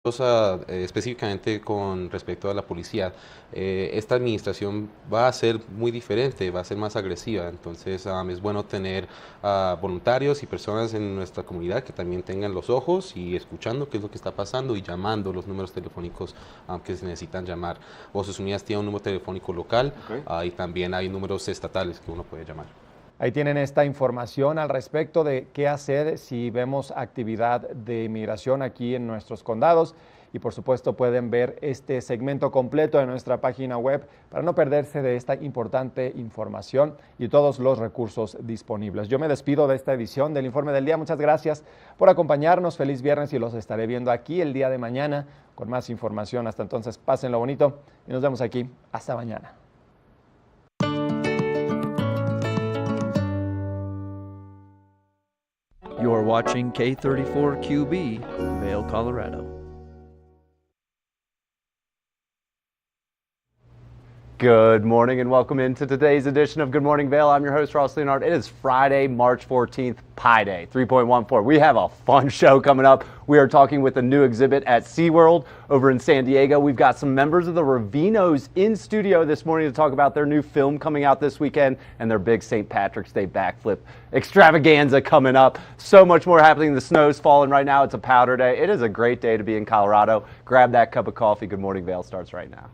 cosa específicamente con respecto a la policía. Esta administración va a ser muy diferente, va a ser más agresiva, entonces es bueno tener voluntarios y personas en nuestra comunidad que también tengan los ojos y escuchando qué es lo que está pasando y llamando los números telefónicos que se necesitan llamar. Voces Unidas tiene un número telefónico local. Okay. Y también hay números estatales que uno puede llamar. Ahí tienen esta información al respecto de qué hacer si vemos actividad de inmigración aquí en nuestros condados. Y por supuesto pueden ver este segmento completo en nuestra página web para no perderse de esta importante información y todos los recursos disponibles. Yo me despido de esta edición del Informe del Día. Muchas gracias por acompañarnos. Feliz viernes y los estaré viendo aquí el día de mañana con más información. Hasta entonces, pásenlo bonito y nos vemos aquí. Hasta mañana. You're watching K34QB, Vail, Colorado. Good morning and welcome into today's edition of Good Morning Vail. I'm your host, Ross Leonard. It is Friday, March 14th, Pi Day 3.14. We have a fun show coming up. We are talking with a new exhibit at SeaWorld over in San Diego. We've got some members of the Ravinos in studio this morning to talk about their new film coming out this weekend and their big St. Patrick's Day backflip extravaganza coming up. So much more happening. The snow's falling right now. It's a powder day. It is a great day to be in Colorado. Grab that cup of coffee. Good Morning Vail starts right now.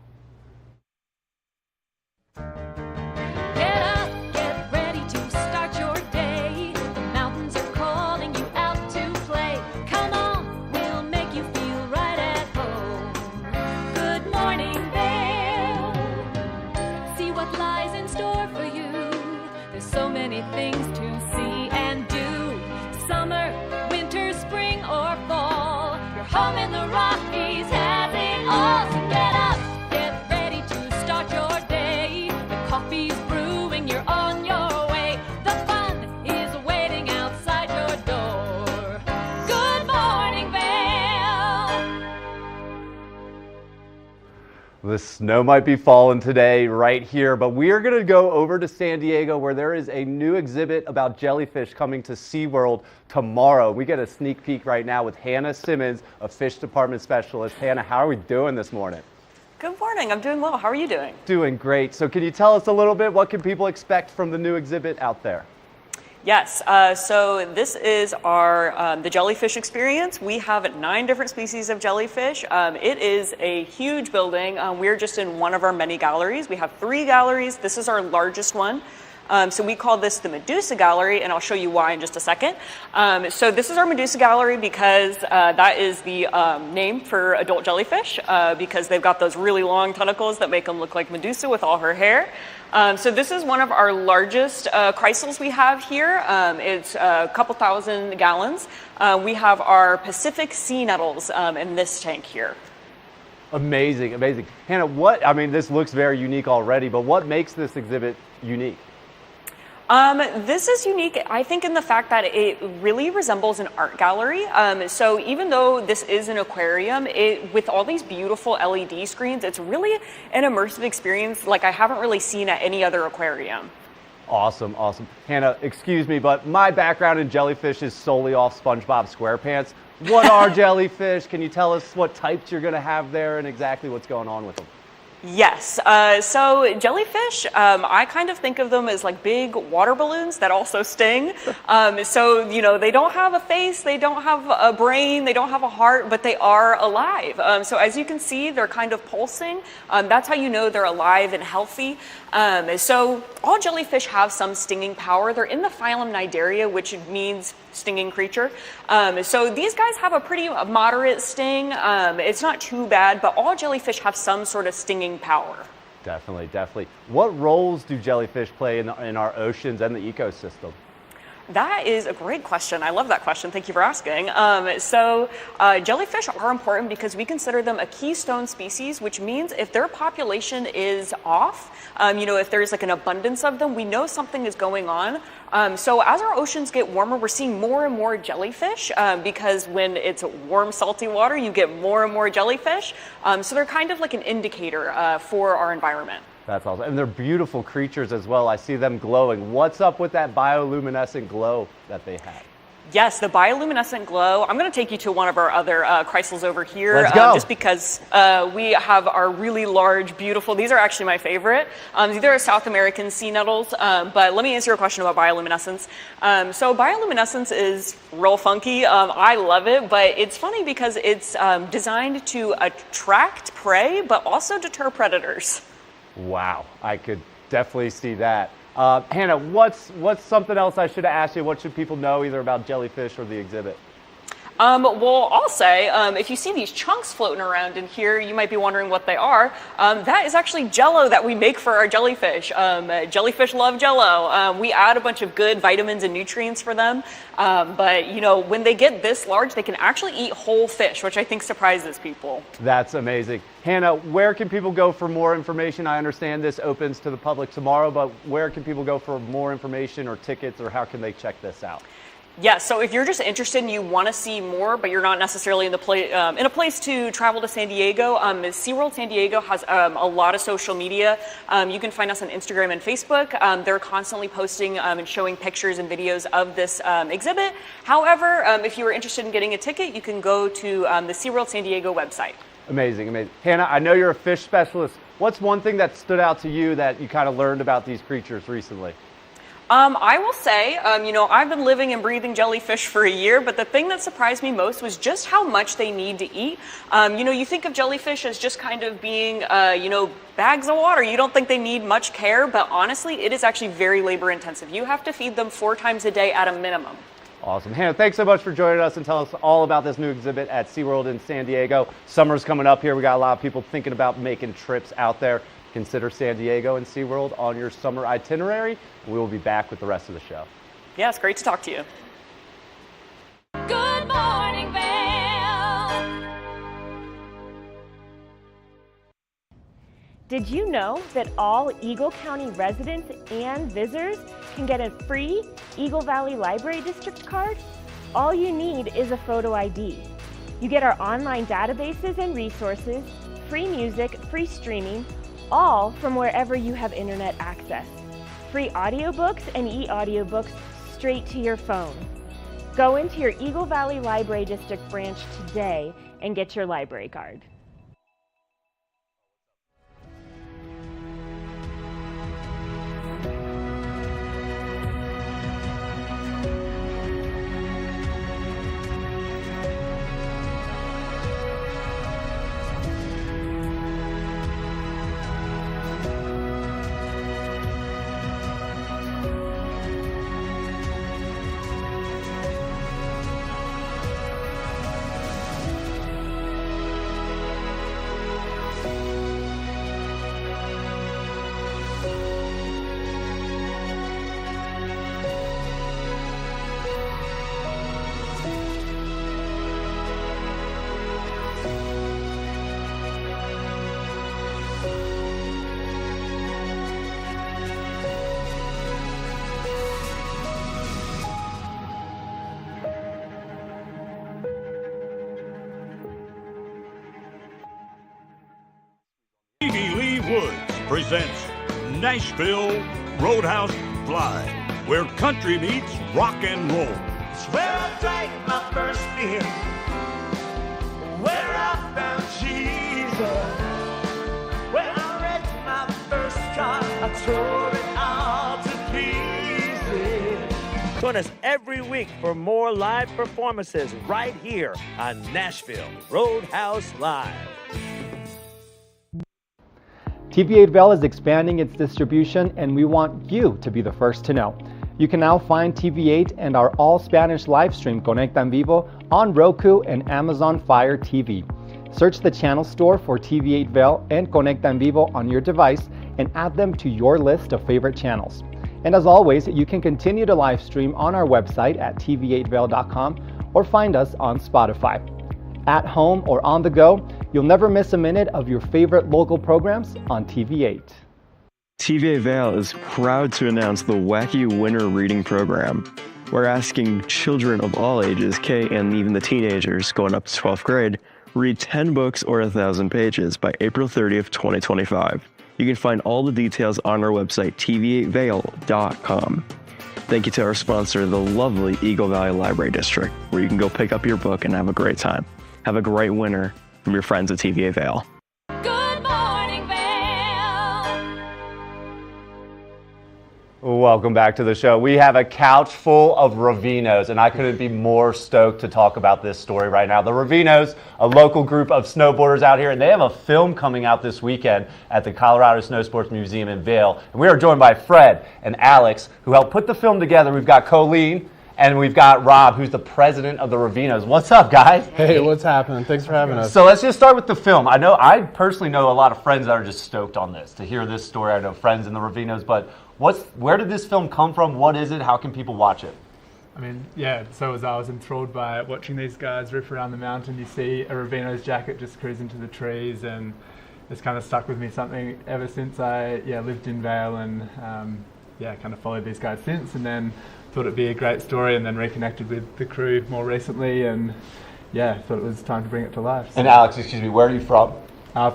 The snow might be falling today right here, but we are going to go over to San Diego where there is a new exhibit about jellyfish coming to SeaWorld tomorrow. We get a sneak peek right now with Hannah Simmons, a fish department specialist. Hannah, how are we doing this morning? Good morning. I'm doing well. How are you doing? Doing great. So can you tell us a little bit, what can people expect from the new exhibit out there? Yes, so this is our the jellyfish experience. We have 9 different species of jellyfish. It is a huge building. We're just in one of our many galleries. We have 3 galleries. This is our largest one. So we call this the Medusa Gallery, and I'll show you why in just a second. So this is our Medusa Gallery because that is the name for adult jellyfish because they've got those really long tentacles that make them look like Medusa with all her hair. So this is one of our largest chrysals we have here. It's a couple thousand gallons. We have our Pacific sea nettles in this tank here. Amazing, amazing. Hannah, this looks very unique already, but what makes this exhibit unique? This is unique, I think, in the fact that it really resembles an art gallery. So even though this is an aquarium, with all these beautiful LED screens, it's really an immersive experience like I haven't really seen at any other aquarium. Awesome, awesome. Hannah, excuse me, but my background in jellyfish is solely off SpongeBob SquarePants. What are jellyfish? Can you tell us what types you're going to have there and exactly what's going on with them? Yes. So jellyfish, I kind of think of them as like big water balloons that also sting. So, they don't have a face, they don't have a brain, they don't have a heart, but they are alive. So as you can see, they're kind of pulsing. That's how you know they're alive and healthy. So all jellyfish have some stinging power. They're in the phylum Cnidaria, which means stinging creature. So these guys have a pretty moderate sting. It's not too bad, but all jellyfish have some sort of stinging power. Definitely, definitely. What roles do jellyfish play in our oceans and the ecosystem? That is a great question. I love that question. Thank you for asking. So jellyfish are important because we consider them a keystone species, which means if their population is off, if there's like an abundance of them, we know something is going on. So as our oceans get warmer, we're seeing more and more jellyfish because when it's warm, salty water, you get more and more jellyfish. So they're kind of like an indicator for our environment. That's awesome. And they're beautiful creatures as well. I see them glowing. What's up with that bioluminescent glow that they have? Yes, the bioluminescent glow. I'm going to take you to one of our other Chrysals over here. Let's go. Just because we have our really large, beautiful, these are actually my favorite. These are South American sea nettles, but let me answer your question about bioluminescence. So bioluminescence is real funky. I love it, but it's funny because it's designed to attract prey, but also deter predators. Wow, I could definitely see that. Hannah, what's something else I should have asked you? What should people know either about jellyfish or the exhibit? Well, I'll say, if you see these chunks floating around in here, you might be wondering what they are. That is actually Jell-O that we make for our jellyfish. Jellyfish love Jell-O. We add a bunch of good vitamins and nutrients for them. But, you know, when they get this large, they can actually eat whole fish, which I think surprises people. That's amazing. Hannah, where can people go for more information? I understand this opens to the public tomorrow, but where can people go for more information or tickets, or how can they check this out? Yeah, so if you're just interested and you want to see more, but you're not necessarily in a place to travel to San Diego, SeaWorld San Diego has a lot of social media. You can find us on Instagram and Facebook. They're constantly posting and showing pictures and videos of this exhibit. However, if you are interested in getting a ticket, you can go to the SeaWorld San Diego website. Amazing, amazing. Hannah, I know you're a fish specialist. What's one thing that stood out to you that you kind of learned about these creatures recently? I will say, you know, I've been living and breathing jellyfish for a year, but the thing that surprised me most was just how much they need to eat. You know, you think of jellyfish as just kind of being, you know, bags of water. You don't think they need much care, but honestly, it is actually very labor intensive. You have to feed them 4 times a day at a minimum. Awesome. Hannah, thanks so much for joining us and telling us all about this new exhibit at SeaWorld in San Diego. Summer's coming up here. We got a lot of people thinking about making trips out there. Consider San Diego and SeaWorld on your summer itinerary. We will be back with the rest of the show. Yeah, it's great to talk to you. Good morning, Vail. Did you know that all Eagle County residents and visitors can get a free Eagle Valley Library District card? All you need is a photo ID. You get our online databases and resources, free music, free streaming, all from wherever you have internet access. Free audiobooks and e-audiobooks straight to your phone. Go into your Eagle Valley Library District branch today and get your library card. Presents Nashville Roadhouse Live, where country meets rock and roll. It's where I drank my first beer, where I found Jesus, where I wrecked my first car, I tore it all to pieces. Join us every week for more live performances right here on Nashville Roadhouse Live. TV8 Vail is expanding its distribution, and we want you to be the first to know. You can now find TV8 and our all-Spanish live stream Conecta en Vivo on Roku and Amazon Fire TV. Search the channel store for TV8 Vail and Conecta en Vivo on your device and add them to your list of favorite channels. And as always, you can continue to live stream on our website at tv8vail.com or find us on Spotify. At home or on the go, you'll never miss a minute of your favorite local programs on TV8. TVA Vail is proud to announce the Wacky Winter Reading Program. We're asking children of all ages, K and even the teenagers going up to 12th grade, read 10 books or 1,000 pages by April 30th, 2025. You can find all the details on our website, tv8vail.com. Thank you to our sponsor, the lovely Eagle Valley Library District, where you can go pick up your book and have a great time. Have a great winter from your friends at TVA Vail. Good morning, Vail. Welcome back to the show. We have a couch full of Ravinos, and I couldn't be more stoked to talk about this story right now. The Ravinos, a local group of snowboarders out here, and they have a film coming out this weekend at the Colorado Snow Sports Museum in Vail. And we are joined by Fred and Alex, who helped put the film together. We've got Colleen, and we've got Rob, who's the president of the Ravinos. What's up, guys? Hey, what's happening? Thanks for having us. So let's just start with the film. I personally know a lot of friends that are just stoked on this, to hear this story. I know friends in the Ravinos, but where did this film come from? What is it? How can people watch it? I mean, yeah, so was I. I was enthralled by watching these guys rip around the mountain. You see a Ravino's jacket just cruise into the trees, and it's kind of stuck with me something ever since I lived in Vail, and kind of followed these guys since, and then thought it'd be a great story, and then reconnected with the crew more recently, and thought it was time to bring it to life. So. And Alex, excuse me, where are you from?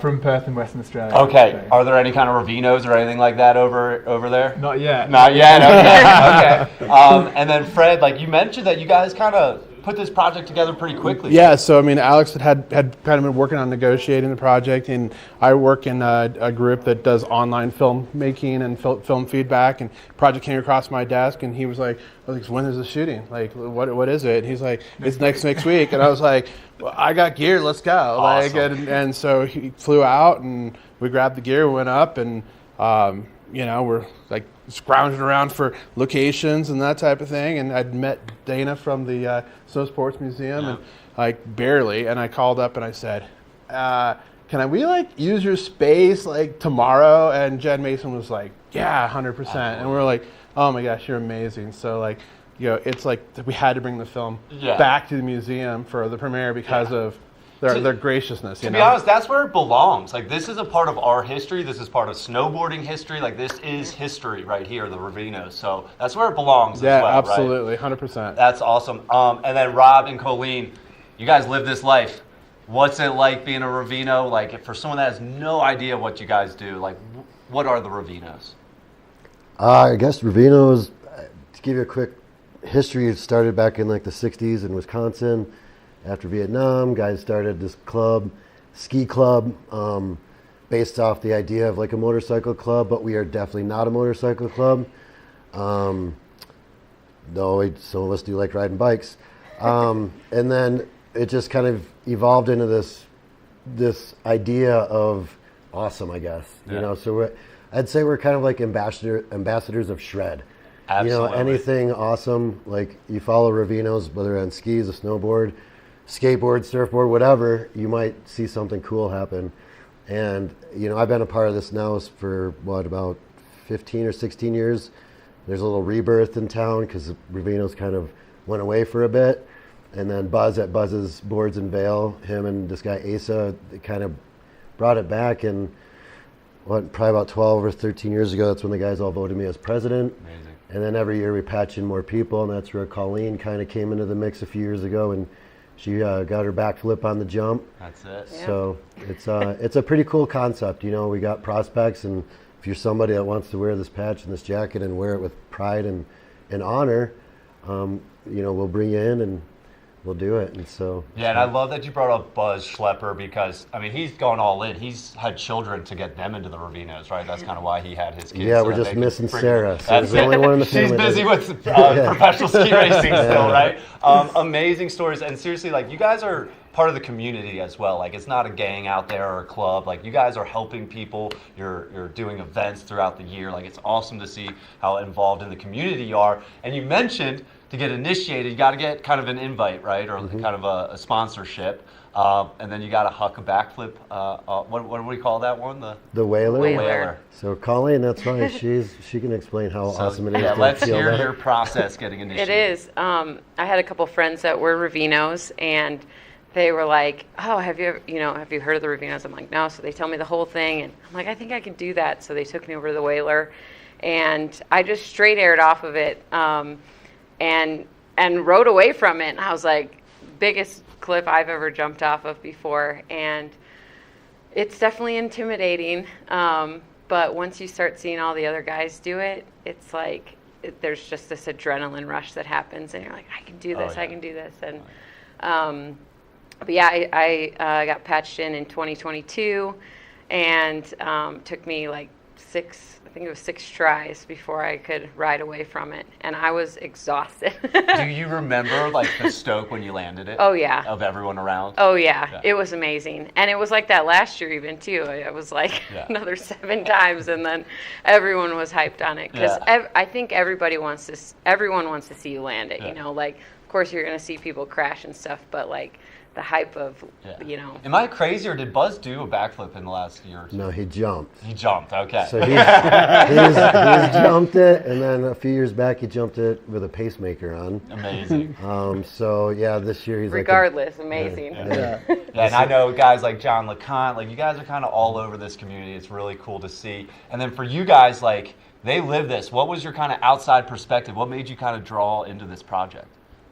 From Perth in Western Australia. Okay. So. Are there any kind of Ravinos or anything like that over there? Not yet. Not yet. Okay. Okay. And then Fred, like you mentioned that you guys kind of put this project together pretty quickly. Yeah. So I mean, Alex had kind of been working on negotiating the project, and I work in a group that does online film making and film feedback. And project came across my desk, and he was like, "When is the shooting? Like, what is it?" And he's like, "It's next week." And I was like, "Well, I got gear. Let's go!" Awesome. Like, and so he flew out, and we grabbed the gear, went up, and we're like scrounging around for locations and that type of thing. And I'd met Dana from the Snow Sports Museum, and like barely. And I called up and I said, "Can we like use your space like tomorrow?" And Jen Mason was like, "Yeah, 100%." And we were like, "Oh my gosh, you're amazing." So like, it's like we had to bring the film back to the museum for the premiere because of their graciousness. To be honest, that's where it belongs. Like, this is a part of our history. This is part of snowboarding history. Like, this is history right here, the Ravinos. So that's where it belongs as well, Yeah, absolutely, 100%. That's awesome. And then Rob and Colleen, you guys live this life. What's it like being a Ravino? Like, for someone that has no idea what you guys do, like, what are the Ravinos? I guess Ravinos, to give you a quick history, it started back in like the 60s in Wisconsin. After Vietnam, guys started this club, ski club, based off the idea of like a motorcycle club, but we are definitely not a motorcycle club. Though some of us do like riding bikes. And then it just kind of evolved into this idea of awesome, I guess. So I'd say we're kind of like ambassadors of shred. Absolutely. Anything awesome, like you follow Ravinos, whether on skis, a snowboard, skateboard, surfboard, whatever, you might see something cool happen. And, I've been a part of this now for, about 15 or 16 years. There's a little rebirth in town because Ravinos kind of went away for a bit. And then Buzz at Buzz's Boards in Vail, him and this guy Asa, they kind of brought it back. And probably about 12 or 13 years ago, that's when the guys all voted me as president. Amazing. And then every year we patch in more people, and that's where Colleen kind of came into the mix a few years ago, and she got her backflip on the jump. That's it. So it's a pretty cool concept. We got prospects, and if you're somebody that wants to wear this patch and this jacket and wear it with pride and honor, we'll bring you in and we'll do it. And so and I love that you brought up Buzz Schlepper because he's gone all in. He's had children to get them into the Ravinos, right? That's kind of why he had his kids. Yeah, we're just missing Sarah. So the only one in the family. She's busy with professional ski racing still, right? Amazing stories, and seriously, like you guys are part of the community as well. Like it's not a gang out there or a club. Like you guys are helping people. You're doing events throughout the year. Like it's awesome to see how involved in the community you are. And you mentioned to get initiated, you got to get kind of an invite, right, or kind of a sponsorship, and then you got to huck a backflip. What do we call that one? The Whaler. Whaler. So Colleen, that's right. She can explain how awesome it is. Yeah, to let's feel hear that. your process getting initiated. It is. I had a couple friends that were Ravinos, and they were like, "Oh, have you heard of the Ravinos?" I'm like, "No." So they tell me the whole thing, and I'm like, "I think I can do that." So they took me over to the Whaler, and I just straight aired off of it. And rode away from it. And I was like, biggest cliff I've ever jumped off of before. And it's definitely intimidating. But once you start seeing all the other guys do it, it's like, there's just this adrenaline rush that happens, and you're like, I can do this, I can do this. And but yeah, I got patched in 2022, and took me like 6 tries before I could ride away from it, and I was exhausted. Do you remember like the stoke when you landed it? Oh yeah. Of everyone around? Oh yeah. It was amazing, and it was like that last year even too. I was like another 7 times, and then everyone was hyped on it because I think everyone wants to see you land it. You know, like of course you're gonna see people crash and stuff, but like the hype of, you know. Am I crazy, or did Buzz do a backflip in the last year or two? No, he jumped. He jumped, okay. So he's jumped it, and then a few years back he jumped it with a pacemaker on. Amazing. So yeah, this year he's regardless, amazing. Yeah, and I know guys like John LeConte, like you guys are kind of all over this community. It's really cool to see. And then for you guys, like they live this. What was your kind of outside perspective? What made you kind of draw into this project?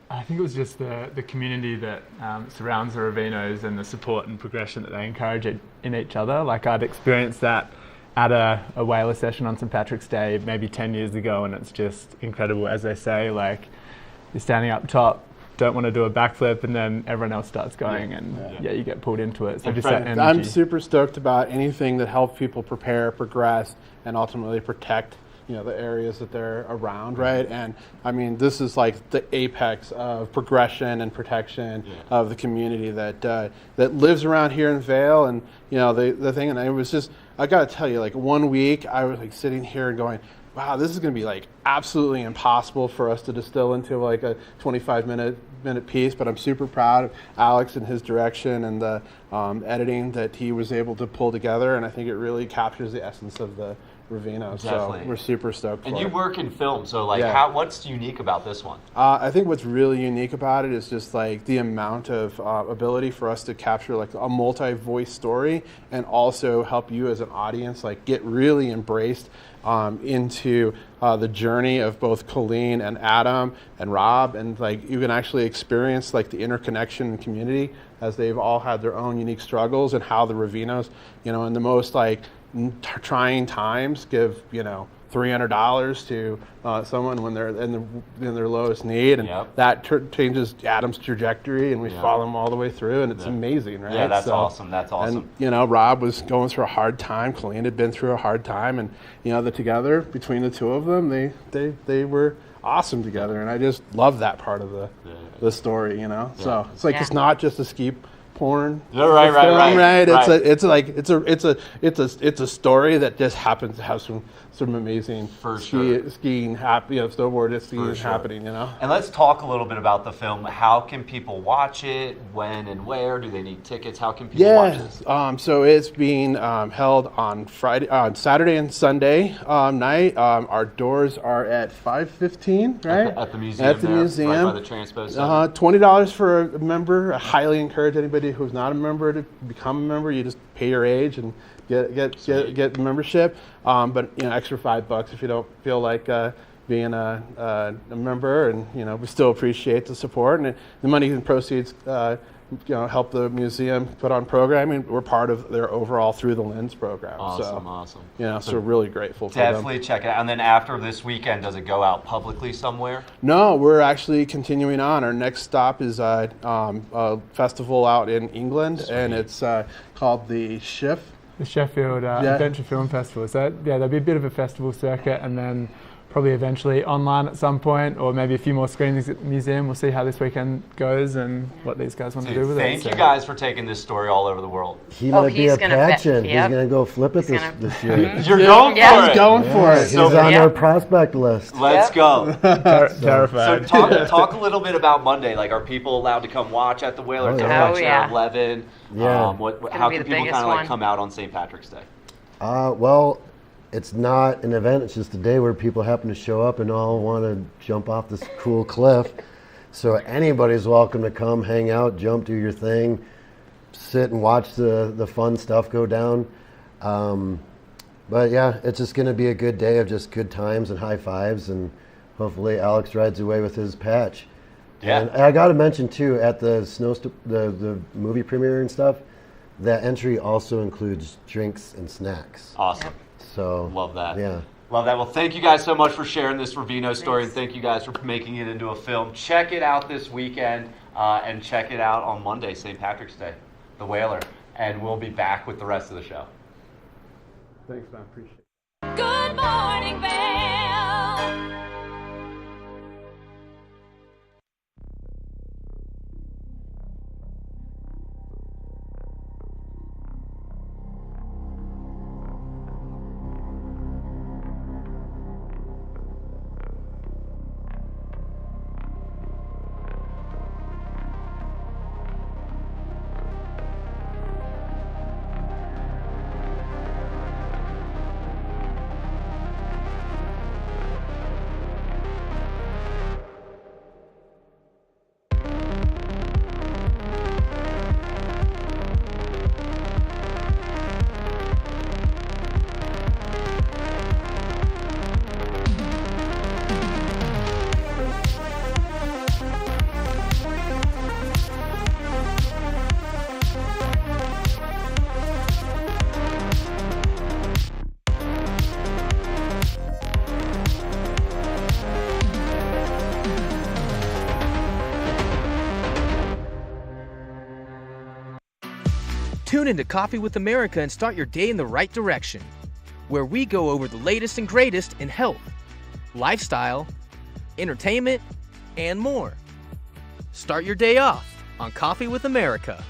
I think it was just the community that surrounds the Ravinos and the support and progression that they encourage in each other. Like I'd experienced that at a whaler session on St. Patrick's Day maybe 10 years ago, and it's just incredible. As they say, like you're standing up top, don't want to do a backflip, and then everyone else starts going, and you get pulled into it. So just that energy. I'm super stoked about anything that helps people prepare, progress, and ultimately protect the areas that they're around, right? And I mean, this is like the apex of progression and protection of the community that lives around here in Vail. And the thing, and it was just, I gotta tell you, like 1 week I was like sitting here and going, wow, this is gonna be like absolutely impossible for us to distill into like a 25-minute piece. But I'm super proud of Alex and his direction and the editing that he was able to pull together, and I think it really captures the essence of the Ravino. So we're super stoked for it. And you work in film, so like what's unique about this one? I think what's really unique about it is just like the amount of ability for us to capture like a multi-voice story, and also help you as an audience like get really embraced into the journey of both Colleen and Adam and Rob, and like you can actually experience like the interconnection and community as they've all had their own unique struggles, and how the Ravinos, in the most like trying times give $300 to someone when they're in their lowest need, and that changes Adam's trajectory, and we follow him all the way through, and it's amazing, right? Yeah, that's awesome. That's awesome. And Rob was going through a hard time. Colleen had been through a hard time, and together between the two of them, they were awesome together, and I just love that part of the story. So it's like it's not just a ski porn. Right. It's a story that just happens to have some amazing skiing snowboard happening. And let's talk a little bit about the film. How can people watch it? When and where? Do they need tickets? How can people watch this? So it's being held on Saturday and Sunday night. Our doors are at 5:15, right? At the museum. At the museum. Right by the Transpo Center. $20 for a member. I highly encourage anybody who's not a member to become a member. You just pay your age and get membership. But extra $5 if you don't feel like being a member, and we still appreciate the support, and the money and proceeds help the museum put on programming. We're part of their overall Through the Lens program. Awesome. So we're really grateful for them. Definitely check it out. And then after this weekend, does it go out publicly somewhere? No, we're actually continuing on. Our next stop is a festival out in England, and it's called the Schiff. The Sheffield Adventure Film Festival. So there'll be a bit of a festival circuit, and then probably eventually online at some point, or maybe a few more screenings at the museum. We'll see how this weekend goes and what these guys want to do with it. Thank you guys for taking this story all over the world. He might be a patchin'. He's going to go flip it this year. You're going for it. He's going for it. He's on our prospect list. Let's go. Terrified. So talk a little bit about Monday. Like, are people allowed to come watch at the Whaler at 11? Yeah. How can people kind of like come out on St. Patrick's Day? Well, it's not an event. It's just a day where people happen to show up and all want to jump off this cool cliff. So anybody's welcome to come, hang out, jump, do your thing, sit and watch the fun stuff go down. But yeah, it's just going to be a good day of just good times and high fives, and hopefully Alex rides away with his patch. Yeah. And I got to mention too, at the the movie premiere and stuff, that entry also includes drinks and snacks. Awesome. So love that. Yeah. Love that. Well, thank you guys so much for sharing this Ravino story, and thank you guys for making it into a film. Check it out this weekend, and check it out on Monday, St. Patrick's Day, The Whaler. And we'll be back with the rest of the show. Thanks, man. Appreciate it. Good morning, Vail. Tune into Coffee with America and start your day in the right direction, where we go over the latest and greatest in health, lifestyle, entertainment, and more. Start your day off on Coffee with America.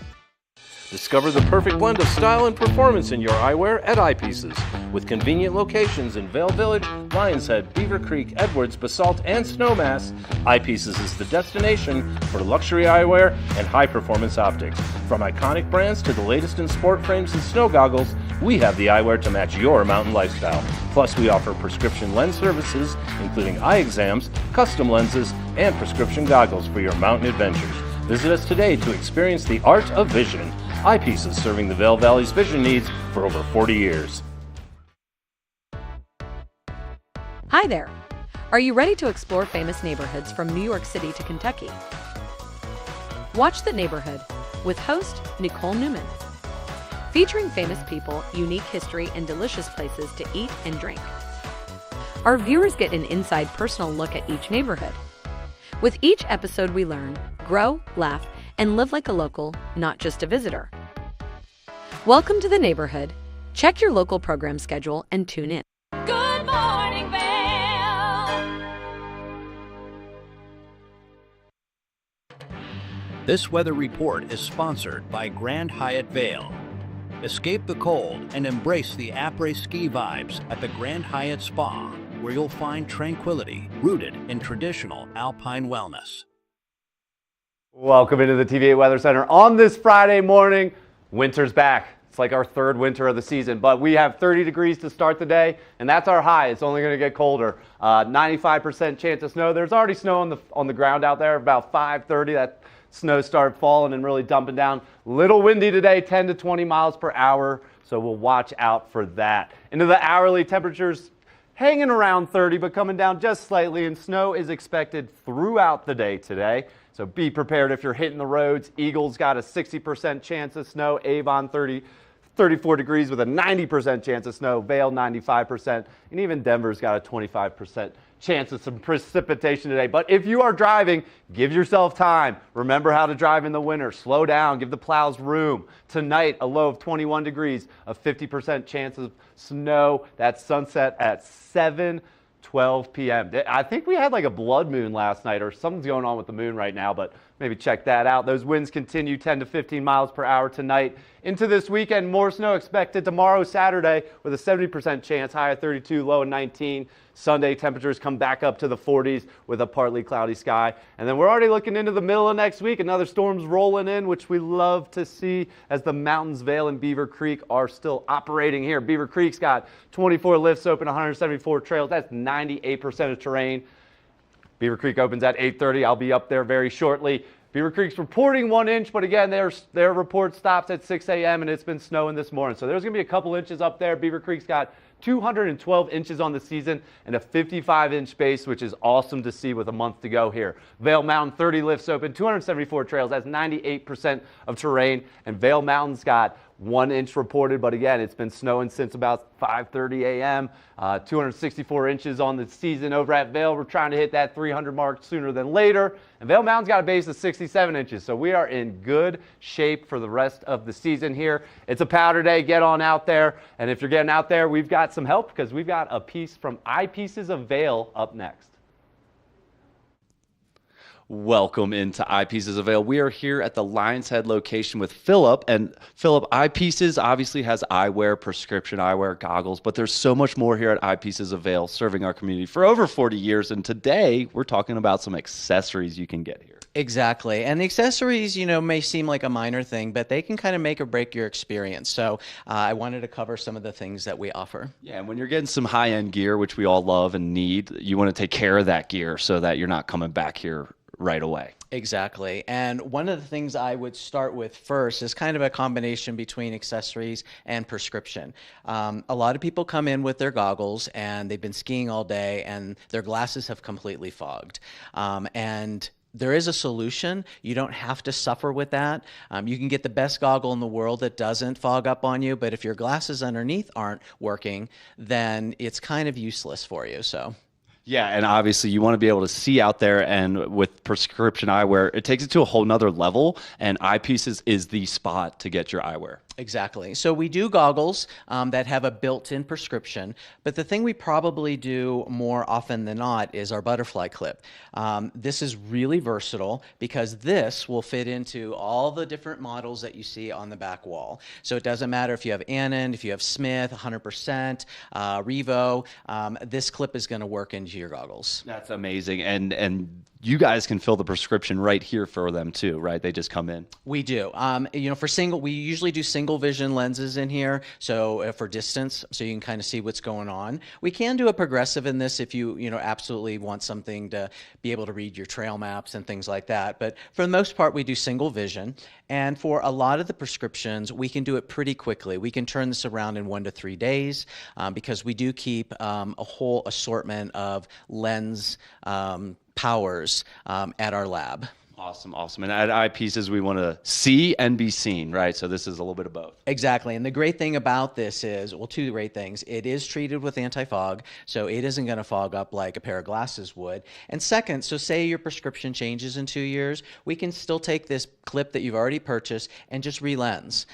Discover the perfect blend of style and performance in your eyewear at Eyepieces. With convenient locations in Vail Village, Lions Head, Beaver Creek, Edwards, Basalt, and Snowmass, Eyepieces is the destination for luxury eyewear and high-performance optics. From iconic brands to the latest in sport frames and snow goggles, we have the eyewear to match your mountain lifestyle. Plus, we offer prescription lens services, including eye exams, custom lenses, and prescription goggles for your mountain adventures. Visit us today to experience the art of vision. Eyepieces, serving the Vail Valley's vision needs for over 40 years. Hi there. Are you ready to explore famous neighborhoods from New York City to Kentucky? Watch The Neighborhood with host Nicole Newman. Featuring famous people, unique history, and delicious places to eat and drink. Our viewers get an inside personal look at each neighborhood. With each episode we learn, grow, laugh, and live like a local, not just a visitor. Welcome to The Neighborhood. Check your local program schedule and tune in. Good morning, Vail. This weather report is sponsored by Grand Hyatt Vail. Escape the cold and embrace the après-ski vibes at the Grand Hyatt Spa, where you'll find tranquility rooted in traditional alpine wellness. Welcome into the TVA Weather Center on this Friday morning. Winter's back. It's like our third winter of the season, but we have 30 degrees to start the day, and that's our high. It's only going to get colder. 95% chance of snow. There's already snow on the ground out there. About 5:30, that snow started falling and really dumping down. Little windy today, 10 to 20 miles per hour, so we'll watch out for that. Into the hourly temperatures, hanging around 30, but coming down just slightly, and snow is expected throughout the day today. So be prepared if you're hitting the roads. Eagles got a 60% chance of snow. Avon 34 degrees with a 90% chance of snow. Vail 95%. And even Denver's got a 25% chance of some precipitation today. But if you are driving, give yourself time. Remember how to drive in the winter. Slow down. Give the plows room. Tonight, a low of 21 degrees. A 50% chance of snow. That's sunset at 7:12 p.m. I think we had like a blood moon last night, or something's going on with the moon right now, but maybe check that out. Those winds continue 10 to 15 miles per hour tonight. Into this weekend, more snow expected tomorrow, Saturday, with a 70% chance, high of 32, low of 19. Sunday, temperatures come back up to the 40s with a partly cloudy sky. And then we're already looking into the middle of next week. Another storm's rolling in, which we love to see as the mountains, Vail and Beaver Creek, are still operating here. Beaver Creek's got 24 lifts open, 174 trails. That's 98% of terrain. Beaver Creek opens at 8:30. I'll be up there very shortly. Beaver Creek's reporting 1 inch, but again, their report stops at 6 a.m. and it's been snowing this morning. So there's going to be a couple inches up there. Beaver Creek's got 212 inches on the season and a 55-inch base, which is awesome to see with a month to go here. Vail Mountain, 30 lifts open, 274 trails. That's 98% of terrain. And Vail Mountain's got 1 inch reported, but again, it's been snowing since about 5:30 a.m. 264 inches on the season over at Vail. We're trying to hit that 300 mark sooner than later. And Vail Mountain's got a base of 67 inches, so we are in good shape for the rest of the season here. It's a powder day. Get on out there. And if you're getting out there, we've got some help because we've got a piece from Eyepieces of Vail up next. Welcome into Eyepieces of Vail. We are here at the Lion's Head location with Philip. And Philip, Eyepieces obviously has eyewear, prescription eyewear, goggles, but there's so much more here at Eyepieces of Vail, serving our community for over 40 years. And today we're talking about some accessories you can get here. Exactly. And the accessories, may seem like a minor thing, but they can kind of make or break your experience. So I wanted to cover some of the things that we offer. Yeah, and when you're getting some high-end gear, which we all love and need, you want to take care of that gear so that you're not coming back here right away. Exactly. And one of the things I would start with first is kind of a combination between accessories and prescription. A lot of people come in with their goggles and they've been skiing all day and their glasses have completely fogged. And there is a solution. You don't have to suffer with that. You can get the best goggle in the world that doesn't fog up on you, but if your glasses underneath aren't working, then it's kind of useless for you. Yeah, and obviously you want to be able to see out there, and with prescription eyewear, it takes it to a whole nother level, and Eyepieces is the spot to get your eyewear. Exactly. So we do goggles that have a built-in prescription, but the thing we probably do more often than not is our butterfly clip. This is really versatile because this will fit into all the different models that you see on the back wall. So it doesn't matter if you have Anand, if you have Smith, 100%, Revo, this clip is going to work into your goggles. That's amazing. And you guys can fill the prescription right here for them too, right? They just come in. We do. We usually do single vision lenses in here, so for distance, so you can kind of see what's going on. We can do a progressive in this if you absolutely want something to be able to read your trail maps and things like that. But for the most part, we do single vision. And for a lot of the prescriptions, we can do it pretty quickly. We can turn this around in 1 to 3 days because we do keep a whole assortment of lens powers at our lab. Awesome. And at Eyepieces, we want to see and be seen, right? So this is a little bit of both. Exactly. And the great thing about this is, well, two great things. It is treated with anti-fog, so it isn't going to fog up like a pair of glasses would. And second, so say your prescription changes in 2 years, we can still take this clip that you've already purchased and just re-lens.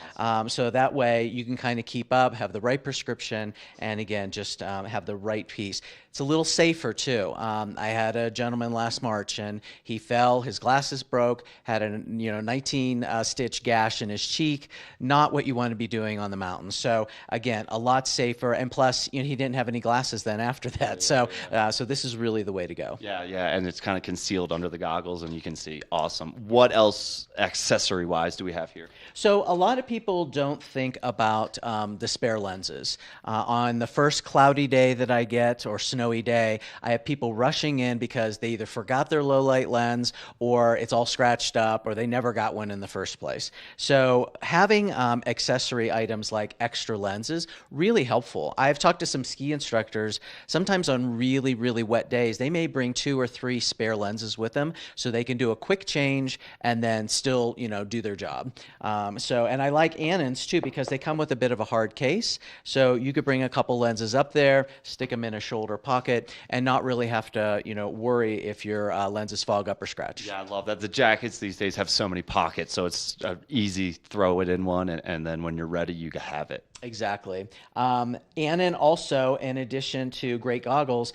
So that way you can kind of keep up, have the right prescription, and again, just have the right piece. It's a little safer too. I had a gentleman last March and he fell, his glasses broke, had a 19 stitch gash in his cheek. Not what you want to be doing on the mountain. So again, a lot safer, and plus he didn't have any glasses then after that. So this is really the way to go. Yeah, and it's kind of concealed under the goggles and you can see. Awesome. What else accessory wise do we have here? So a lot of people don't think about the spare lenses. On the first cloudy day that I get or snowy day, I have people rushing in because they either forgot their low light lens or it's all scratched up or they never got one in the first place. So having accessory items like extra lenses, really helpful. I've talked to some ski instructors, sometimes on really, really wet days, they may bring 2 or 3 spare lenses with them so they can do a quick change and then still, do their job. And I like Anand's too because they come with a bit of a hard case. So you could bring a couple lenses up there, stick them in a shoulder pocket, and not really have to, worry if your lenses fog up or scratch. Yeah, I love that. The jackets these days have so many pockets, so it's easy, throw it in one, and then when you're ready, you have it. Exactly. Anand also, in addition to great goggles,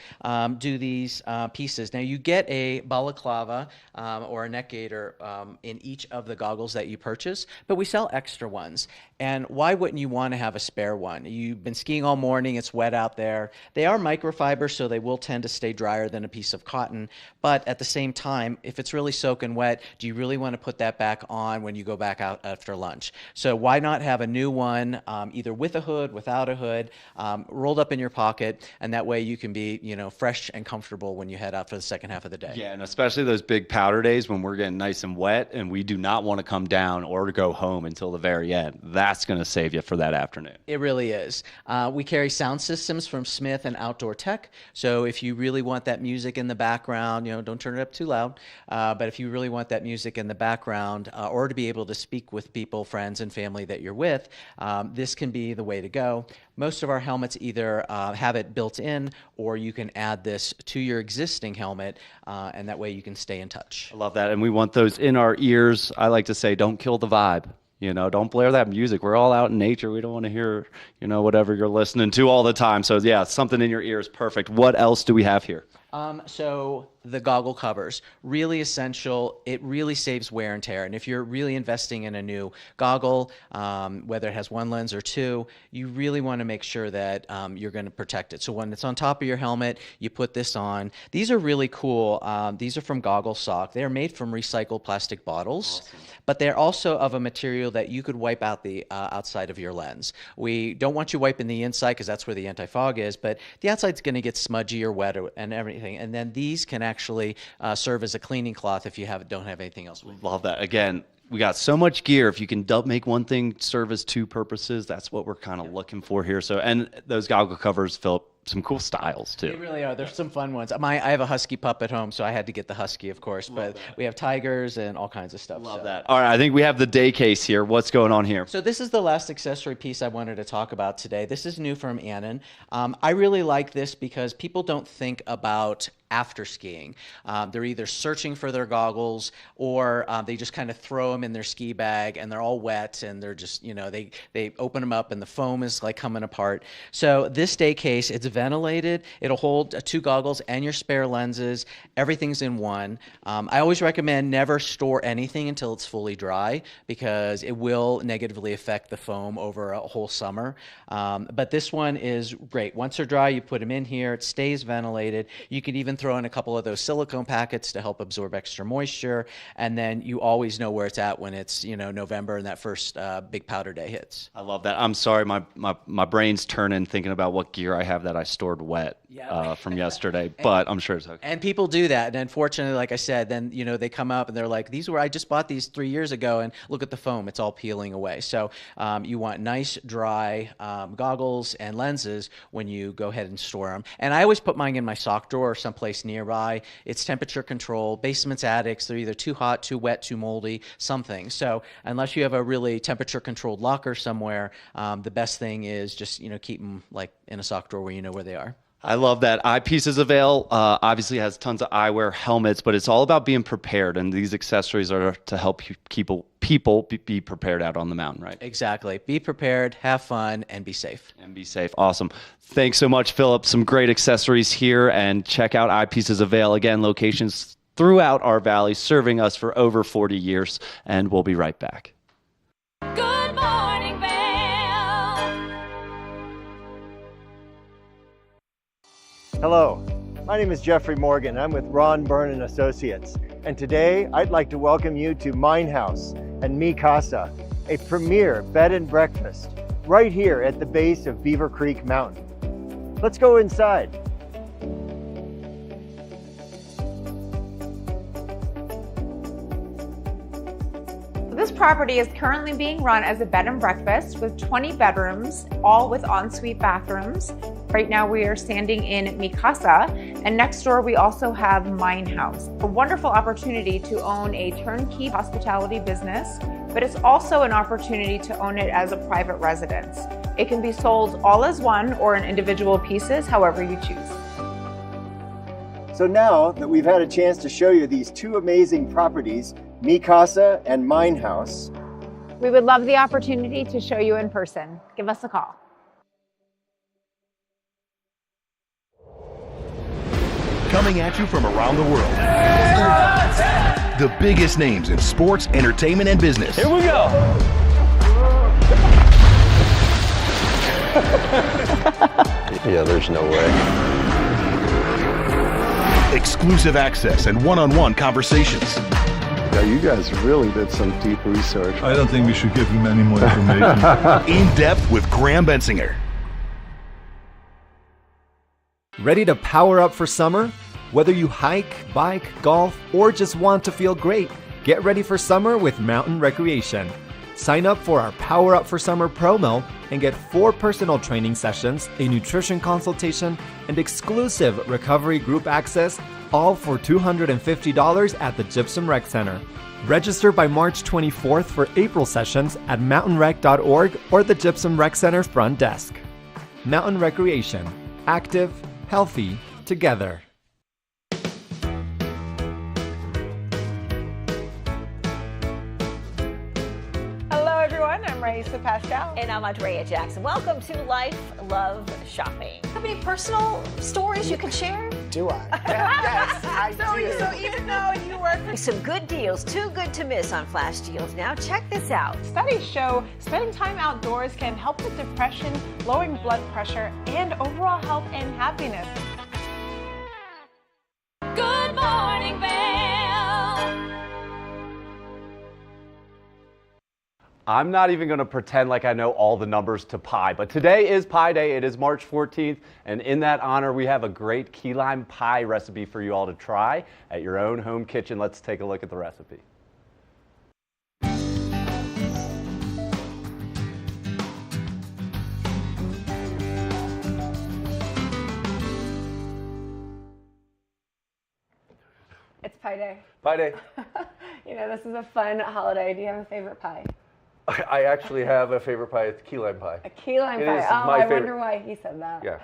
do these pieces. Now you get a balaclava or a neck gaiter in each of the goggles that you purchase, but we sell extra ones. And why wouldn't you want to have a spare one? You've been skiing all morning, it's wet out there. They are microfiber, so they will tend to stay drier than a piece of cotton. But at the same time, if it's really soaking wet, do you really want to put that back on when you go back out after lunch? So why not have a new one, either with a hood, without a hood, rolled up in your pocket, and that way you can be, fresh and comfortable when you head out for the second half of the day. Yeah, and especially those big powder days when we're getting nice and wet and we do not want to come down or go home until the very end. that's going to save you for that afternoon. It really is. We carry sound systems from Smith and Outdoor Tech. So if you really want that music in the background, don't turn it up too loud. But if you really want that music in the background or to be able to speak with people, friends, and family that you're with, this can be the way to go. Most of our helmets either have it built in or you can add this to your existing helmet, and that way you can stay in touch. I love that. And we want those in our ears. I like to say, don't kill the vibe. Don't blare that music. We're all out in nature. We don't want to hear, whatever you're listening to all the time. So yeah, something in your ear is perfect. What else do we have here? So the goggle covers, really essential. It really saves wear and tear. And if you're really investing in a new goggle, whether it has one lens or two, you really want to make sure that you're going to protect it. So when it's on top of your helmet, you put this on. These are really cool. These are from Goggle Sock. They're made from recycled plastic bottles, but they're also of a material that you could wipe out the outside of your lens. We don't want you wiping the inside because that's where the anti-fog is, but the outside's going to get smudgy or wet and everything. And then these can actually serve as a cleaning cloth if you don't have anything else with you. Love that. Again, we got so much gear. If you can make one thing serve as two purposes, that's what we're kind of looking for here. So, and those goggle covers, Philip, some cool styles too. They really are. There's some fun ones. I have a husky pup at home, so I had to get the husky, of course. But we have tigers and all kinds of stuff. Love that. All right, I think we have the day case here. What's going on here? So this is the last accessory piece I wanted to talk about today. This is new from Annan. I really like this because people don't think about after skiing. They're either searching for their goggles or they just kind of throw them in their ski bag and they're all wet and they're just, they open them up and the foam is like coming apart. So this day case, it's ventilated. It'll hold two goggles and your spare lenses. Everything's in one. I always recommend never store anything until it's fully dry because it will negatively affect the foam over a whole summer. But this one is great. Once they're dry, you put them in here. It stays ventilated. You could even throw in a couple of those silicone packets to help absorb extra moisture, and then you always know where it's at when it's November and that first big powder day hits. I love that. I'm sorry, my brain's turning thinking about what gear I have that I stored wet from yesterday, but I'm sure it's okay. And people do that, and unfortunately, like I said, then they come up and they're like, I just bought these 3 years ago, and look at the foam, it's all peeling away. So you want nice, dry goggles and lenses when you go ahead and store them. And I always put mine in my sock drawer or someplace nearby. It's temperature control. Basements, attics, they're either too hot, too wet, too moldy, something. So unless you have a really temperature controlled locker somewhere, the best thing is just keep them like in a sock drawer where you know where they are. I love that. Eyepieces of Vail obviously has tons of eyewear, helmets, but it's all about being prepared, and these accessories are to help people be prepared out on the mountain, right? Exactly. Be prepared, have fun, and be safe. Awesome. Thanks so much, Philip. Some great accessories here, and check out Eyepieces of Vail. Again, locations throughout our valley, serving us for over 40 years, and we'll be right back. Good morning, Vail. Hello, my name is Jeffrey Morgan. I'm with Ron Byrne & Associates. And today I'd like to welcome you to Mine House and Mi Casa, a premier bed and breakfast right here at the base of Beaver Creek Mountain. Let's go inside. This property is currently being run as a bed and breakfast with 20 bedrooms, all with ensuite bathrooms. Right now we are standing in Mi Casa, and next door we also have Mine House. A wonderful opportunity to own a turnkey hospitality business, but it's also an opportunity to own it as a private residence. It can be sold all as one or in individual pieces, however you choose. So now that we've had a chance to show you these two amazing properties, Mi Casa and Mine House, we would love the opportunity to show you in person. Give us a call. Coming at you from around the world. The biggest names in sports, entertainment, and business. Here we go. Yeah, there's no way. Exclusive access and one-on-one conversations. Yeah, you guys really did some deep research. I don't think we should give him any more information. In depth with Graham Bensinger. Ready to power up for summer? Whether you hike, bike, golf, or just want to feel great, get ready for summer with Mountain Recreation. Sign up for our Power Up for Summer promo and get 4 personal training sessions, a nutrition consultation, and exclusive recovery group access, all for $250 at the Gypsum Rec Center. Register by March 24th for April sessions at mountainrec.org or the Gypsum Rec Center front desk. Mountain Recreation. Active, healthy, together. Hello, everyone. I'm Raisa Pascal. And I'm Andrea Jackson. Welcome to Life, Love, Shopping. Have any personal stories you can share? Do I? Yes, I do. So even though you work for some good deals, too good to miss on flash deals now. Check this out. Studies show spending time outdoors can help with depression, lowering blood pressure, and overall health and happiness. Good morning, Vail. I'm not even going to pretend like I know all the numbers to pie, but today is Pie Day. It is March 14th, and in that honor, we have a great key lime pie recipe for you all to try at your own home kitchen. Let's take a look at the recipe. It's Pie Day. Pie Day. You know, this is a fun holiday. Do you have a favorite pie? I actually have a favorite pie. It's key lime pie. A key lime pie. Oh, I wonder why he said that. Yeah.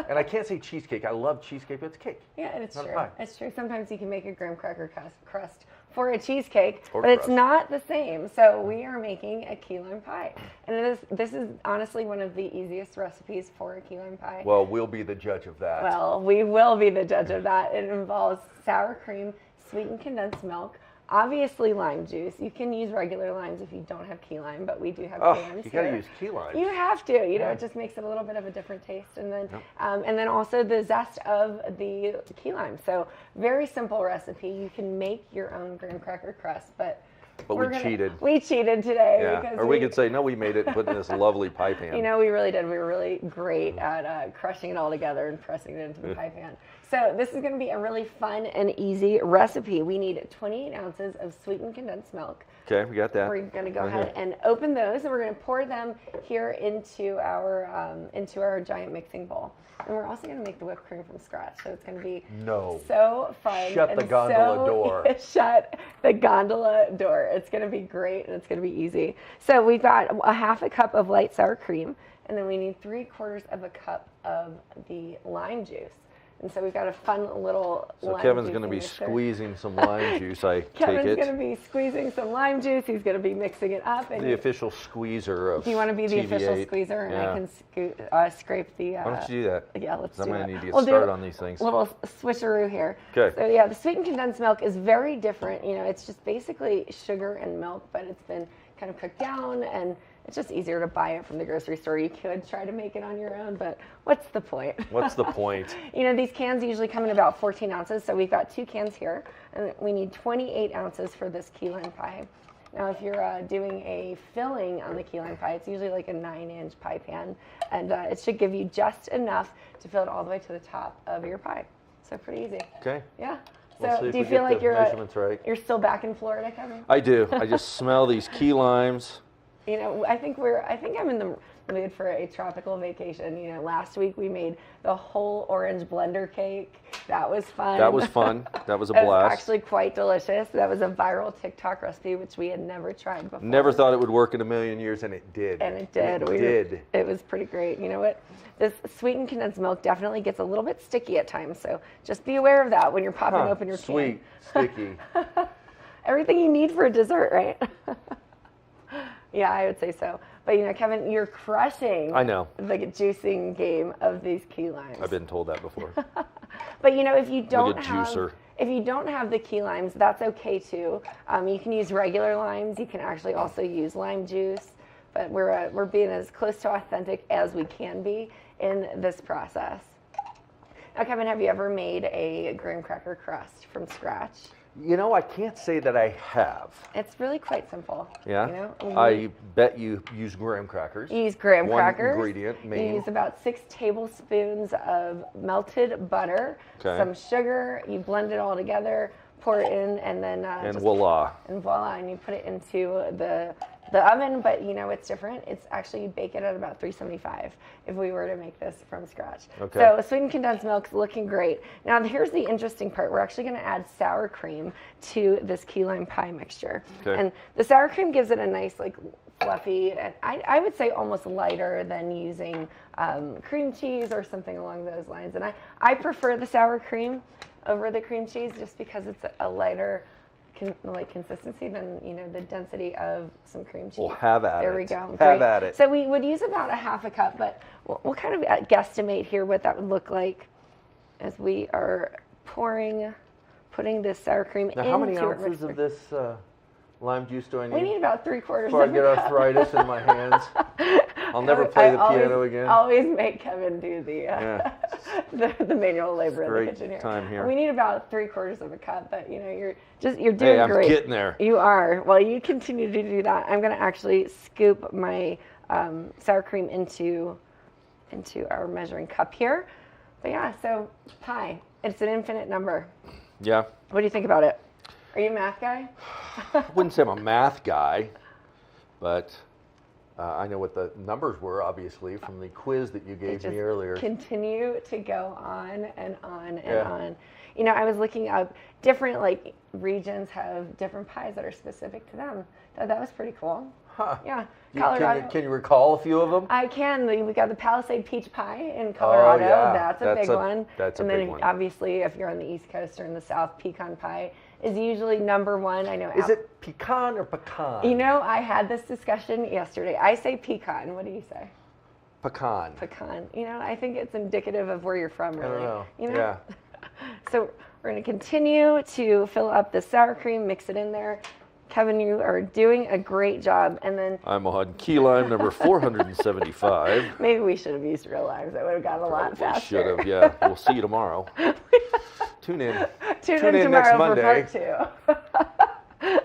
And I can't say cheesecake. I love cheesecake, but it's cake. Yeah, it's not true. a pie. It's true. Sometimes you can make a graham cracker crust for a cheesecake, Or but it's crust. not the same. So we are making a key lime pie. And this is honestly one of the easiest recipes for a key lime pie. Well, we'll be the judge of that. Well, we will be the judge of that. It involves sour cream, sweetened condensed milk, obviously lime juice. You can use regular limes if you don't have key lime, but we do have key limes you got to here. use key lime. You have to. You know, Yeah. it just makes it a little bit of a different taste, and then also the zest of the key lime. So very simple recipe. You can make your own graham cracker crust, but we cheated. We cheated today. Yeah. Because Or we could say, no, we made it and put it in this lovely pie pan. You know, we really did. We were really great at crushing it all together and pressing it into the pie pan. So this is going to be a really fun and easy recipe. We need 28 ounces of sweetened condensed milk. Okay, we got that. We're going to go Right ahead here. and open those, and we're going to pour them here into our giant mixing bowl. And we're also going to make the whipped cream from scratch. So it's going to be so fun. Shut the and gondola door. Shut the gondola door. It's going to be great, and it's going to be easy. So we've got a half a cup of light sour cream, and then we need 3/4 of a cup of the lime juice. And so we've got a fun little So lime Kevin's juice going to be mixer. squeezing some lime juice, I take Kevin's it. going to be squeezing some lime juice. He's going to be mixing it up. And The official squeezer of do you want to be the official TV8? squeezer, and Yeah. I can scrape the? Why don't you do that? Yeah, let's 'Cause do I'm that. going to need to get We'll do started on these things. A little switcheroo here. Okay. So yeah, the sweetened condensed milk is very different. You know, it's just basically sugar and milk, but it's been kind of cooked down, and it's just easier to buy it from the grocery store. You could try to make it on your own, but what's the point? What's the point? You know, these cans usually come in about 14 ounces, so we've got 2 cans here, and we need 28 ounces for this key lime pie. Now, if you're doing a filling on the key lime pie, it's usually like a 9-inch pie pan, and it should give you just enough to fill it all the way to the top of your pie. So pretty easy. Okay. Yeah. Let's So see if do you we feel get like the you're measurements right. you're still back in Florida, Kevin? I do. I just smell these key limes. You know, I think I'm in the mood for a tropical vacation. You know, last week we made the whole orange blender cake. That was fun. That was fun. That was a It was blast. actually quite delicious. That was a viral TikTok recipe, which we had never tried before. Never thought it would work in a million years, and it did. And it did. It did. It was pretty great. You know what? This sweetened condensed milk definitely gets a little bit sticky at times, so just be aware of that when you're popping open your Sweet, can. sticky. Everything you need for a dessert, right? Yeah, I would say so. But you know, Kevin, you're crushing I know. the juicing game of these key limes. I've been told that before. But you know, if you Like don't a have juicer. if you don't have the key limes, that's okay too. You can use regular limes. You can actually also use lime juice. But we're being as close to authentic as we can be in this process. Now, Kevin, have you ever made a graham cracker crust from scratch? You know, I can't say that I have. It's really quite simple. Yeah. You know, I bet you use graham crackers. You use graham One crackers. ingredient, main. You use about 6 tablespoons of melted butter, Okay. some sugar. You blend it all together, pour it in, and then And voila. And voila! And you put it into the the oven, but you know it's different. It's actually, you bake it at about 375 if we were to make this from scratch. Okay. So sweetened condensed milk's looking great. Now here's the interesting part. We're actually going to add sour cream to this key lime pie mixture. Okay. And the sour cream gives it a nice, like, fluffy, and I would say almost lighter than using cream cheese or something along those lines. And I prefer the sour cream over the cream cheese just because it's a lighter consistency than, you know, the density of some cream cheese. Well, have at it. There we go. Have at it. So we would use about a half a cup, but we'll kind of guesstimate here what that would look like as we are putting this sour cream into Now, how many our ounces mixer. of this lime juice do I need? We need about 3/4 before I of get a cup. arthritis in my hands. I'll never play the piano again. Always make Kevin do the the manual labor in the Great kitchen here. time here. We need about 3/4 of a cup, but you know you're doing Hey, I'm great. getting there. You are. Well, you continue to do that. I'm going to actually scoop my sour cream into our measuring cup here. But yeah, so pie. It's an infinite number. Yeah. What do you think about it? Are you a math guy? I wouldn't say I'm a math guy, but I know what the numbers were, obviously, from the quiz that you gave me earlier. Continue to go on and on and Yeah. on. You know, I was looking up different, like, regions have different pies that are specific to them. That was pretty cool. Huh. Yeah. Colorado. Can you recall a few of them? I can. We got the Palisade peach pie in Colorado. Oh, yeah. That's a big one. That's a and big then one. obviously, if you're on the East Coast or in the South, pecan pie is usually #1. I know. Is it pecan or pecan? You know, I had this discussion yesterday. I say pecan. What do you say? Pecan. Pecan. You know, I think it's indicative of where you're from, really. I don't know. You know? Yeah. So we're going to continue to fill up the sour cream, mix it in there. Kevin, you are doing a great job. And then I'm on key lime number 475. maybe we should have used real limes. That would have gone a lot faster. Should have, yeah. We'll see you tomorrow. Tune in. Tune in next tomorrow Monday. for part 2.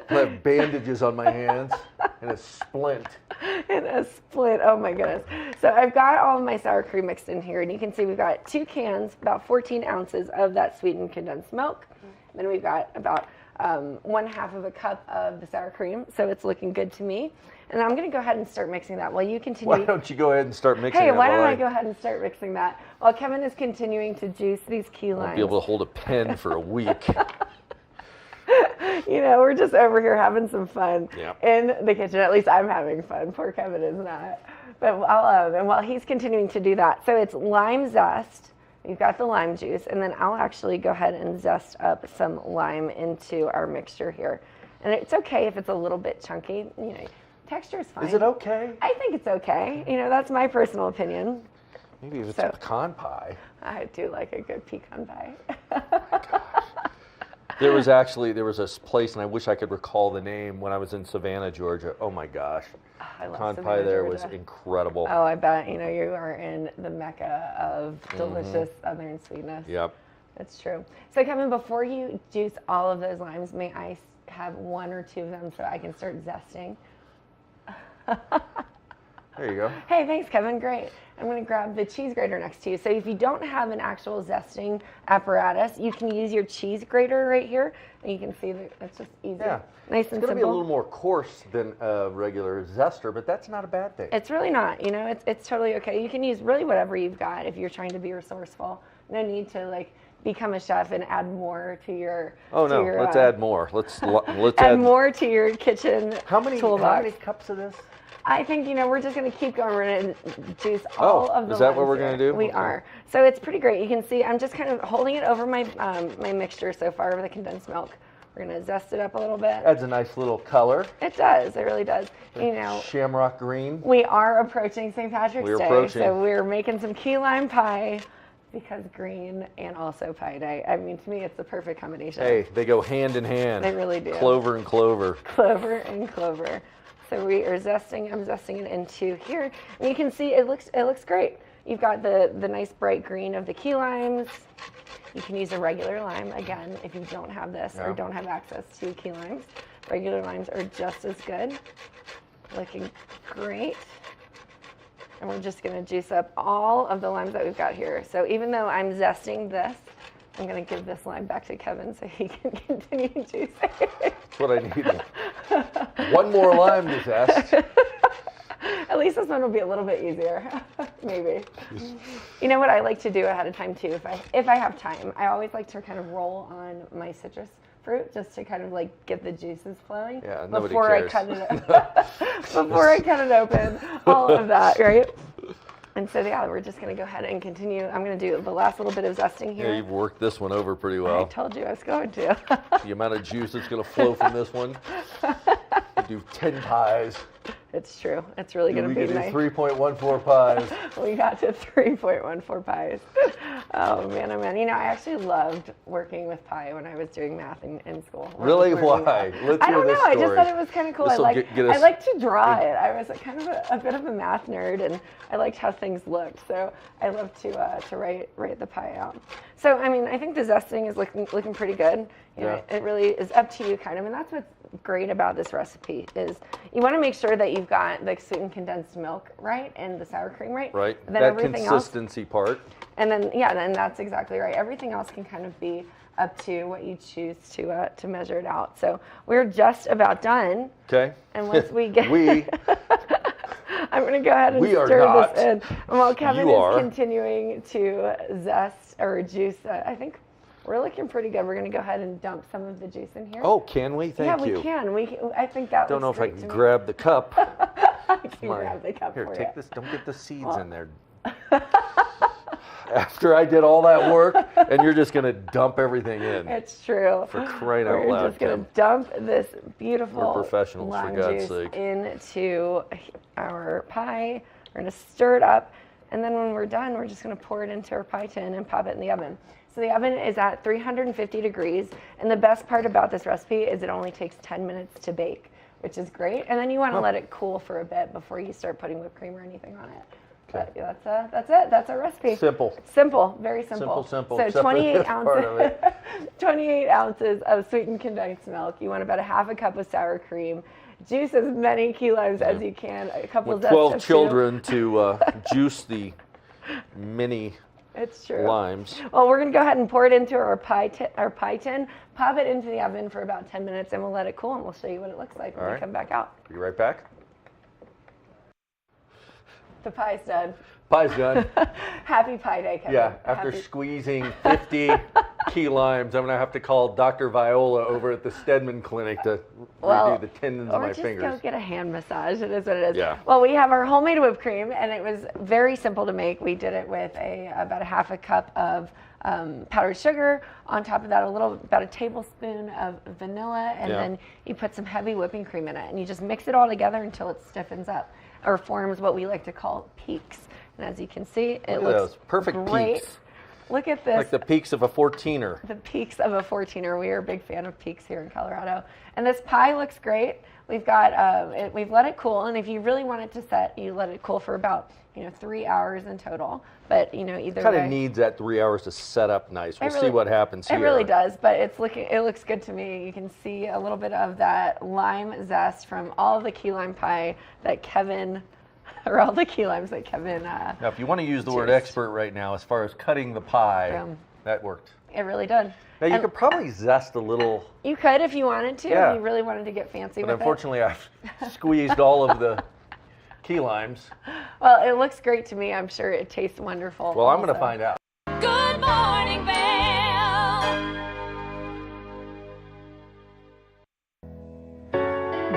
I have bandages on my hands and a splint. And a split. Oh my goodness. So I've got all of my sour cream mixed in here, and you can see we've got 2 cans, about 14 ounces of that sweetened condensed milk. Then we've got about 1/2 of a cup of the sour cream. So it's looking good to me. And I'm going to go ahead and start mixing that while you continue. Why don't you go ahead and start mixing Hey, that why while don't I go ahead and start mixing that while Kevin is continuing to juice these key limes. I'll be able to hold a pen for a week. You know, we're just over here having some fun Yep. in the kitchen. At least I'm having fun. Poor Kevin is not. But while he's continuing to do that, so it's lime zest. You've got the lime juice, and then I'll actually go ahead and zest up some lime into our mixture here. And it's okay if it's a little bit chunky. You know, texture is fine. Is it okay? I think it's okay. You know, that's my personal opinion. Maybe if it's So- a pecan pie. I do like a good pecan pie. There was a place, and I wish I could recall the name, when I was in Savannah, Georgia. Oh my gosh. I love Pecan pie Savannah, there was Georgia. incredible. Oh, I bet. You know, you are in the mecca of delicious southern sweetness. Yep. That's true. So, Kevin, before you juice all of those limes, may I have 1 or 2 of them so I can start zesting? There you go. Hey, thanks, Kevin. Great. I'm going to grab the cheese grater next to you. So if you don't have an actual zesting apparatus, you can use your cheese grater right here, and you can see that it's just easy. Yeah. Nice It's and going to simple. be a little more coarse than a regular zester, but that's not a bad thing. It's really not. You know, it's totally okay. You can use really whatever you've got if you're trying to be resourceful. No need to, like, become a chef and add more to your. Oh no! Let's add more. Let's add more to your kitchen. How many cups of this? I think, you know, we're just going to keep going. We're going to juice all of the is that what limes we're going to here. do? We Okay. are. So it's pretty great. You can see I'm just kind of holding it over my my mixture so far with the condensed milk. We're going to zest it up a little bit. Adds a nice little color. It does. It really does. You know, Shamrock green. we are approaching St. Patrick's We're Day, approaching. so we're making some key lime pie because green and also Pie Day. I mean, to me, it's the perfect combination. Hey, they go hand in hand. They really do. Clover and clover. Clover and clover. So we are zesting. I'm zesting it into here, and you can see it looks great. You've got the nice bright green of the key limes. You can use a regular lime again if you don't have this or Yeah. don't have access to key limes. Regular limes are just as good. Looking great. And we're just going to juice up all of the limes that we've got here. So even though I'm zesting this, I'm going to give this lime back to Kevin so he can continue juicing. That's what I needed. One more lime to test. At least this one will be a little bit easier, maybe. You know what I like to do ahead of time too, if I have time, I always like to kind of roll on my citrus fruit just to kind of like get the juices flowing. Yeah, nobody before cares. I cut it before I cut it open, all of that, right? And so yeah, we're just gonna go ahead and continue. I'm gonna do the last little bit of zesting here. Yeah, you've worked this one over pretty well. I told you I was going to. The amount of juice that's going to flow from this one. You do 10 pies. It's true. It's really going to be nice. We could do 3.14 pies. We got to 3.14 pies. Oh man, oh man. You know, I actually loved working with pie when I was doing math in school. Really? Why? Let's I hear don't know. this I just story. thought it was kind of cool. This'll I get us- like to draw it. I was kind of a bit of a math nerd, and I liked how things looked. So I love to write the pie out. So I mean, I think the zesting is looking pretty good. You know, it really is up to you, kind of, and that's what's great about this recipe is you want to make sure that you've got the sweetened condensed milk right and the sour cream right. Right. And then that everything consistency else, part. And then then that's exactly right. Everything else can kind of be up to what you choose to measure it out. So we're just about done. Okay. And once we get I'm going to go ahead and We are stir not. this in. And while Kevin You is are. continuing to zest or juice, I think we're looking pretty good. We're going to go ahead and dump some of the juice in here. Oh, can we? Thank you. Yeah, we can. I think that Don't know looks if I great can to me. grab the cup. I can grab the cup Here, for take you. this. Don't get the seeds in there. After I did all that work, and you're just going to dump everything in. It's true. For crying out We're loud, just going Kim. to dump this beautiful We're professionals, for lime God's juice sake. into our pie. We're going to stir it up, and then when we're done, we're just going to pour it into our pie tin and pop it in the oven. So the oven is at 350 degrees, and the best part about this recipe is it only takes 10 minutes to bake, which is great. And then you want to let it cool for a bit before you start putting whipped cream or anything on it. But that's it. That's our recipe. Simple. Simple. Very simple. Simple. So Except for 28 this part of ounces. it. 28 ounces of sweetened condensed milk. You want about a half a cup of sour cream. Juice as many key limes as you can. A couple With zest 12 of children to juice the mini It's true. limes. Well, we're going to go ahead and pour it into our pie tin, pop it into the oven for about 10 minutes, and we'll let it cool, and we'll show you what it looks like when we come back out. Be right back. The pie's done. Pie's done. Happy Pie Day, Kevin. Yeah, after squeezing 50 key limes, I'm going to have to call Dr. Viola over at the Stedman Clinic to redo the tendons of my fingers. Or just go get a hand massage. It is what it is. Yeah. Well, we have our homemade whipped cream, and it was very simple to make. We did it with about a half a cup of powdered sugar. On top of that, about a tablespoon of vanilla, and then you put some heavy whipping cream in it, and you just mix it all together until it stiffens up or forms what we like to call peaks. And as you can see, it looks those perfect great. peaks. Look at this. Like the peaks of a 14er. The peaks of a 14er. We are a big fan of peaks here in Colorado. And this pie looks great. We've got we've let it cool, and if you really want it to set, you let it cool for about 3 hours in total. But either Kind way, of needs that 3 hours to set up nice. We'll see really- what happens here. It really does, but it looks good to me. You can see a little bit of that lime zest from all of the key lime pie that Kevin, or all the key limes that Kevin. Now, if you want to use the word juiced. expert right now, as far as cutting the pie, that worked. It really did. Now, you And could probably zest a little, You could if you wanted to. Yeah. If you really wanted to get fancy but with unfortunately, I've squeezed all of the key limes. it. Well, it looks great to me. I'm sure it tastes wonderful. Well, I'm going to also. find out. Good morning, Vail.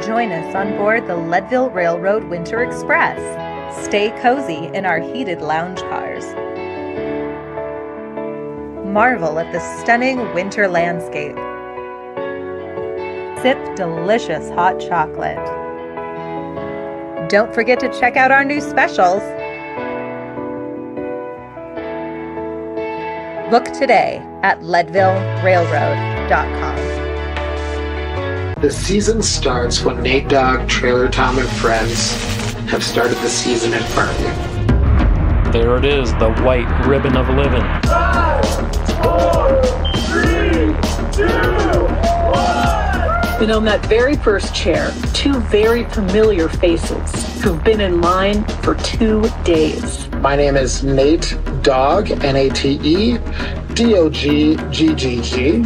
Join us on board the Leadville Railroad Winter Express. Stay cozy in our heated lounge cars. Marvel at the stunning winter landscape. Sip delicious hot chocolate. Don't forget to check out our new specials. Book today at leadvillerailroad.com. The season starts when Nate Dogg, Trailer Tom, and friends have started the season at Bartlett. There it is, the white ribbon of living. 5, 4, 3, 2, 1. And on that very first chair, two very familiar faces who've been in line for 2 days. My name is Nate Dogg, N-A-T-E, D-O-G-G-G-G.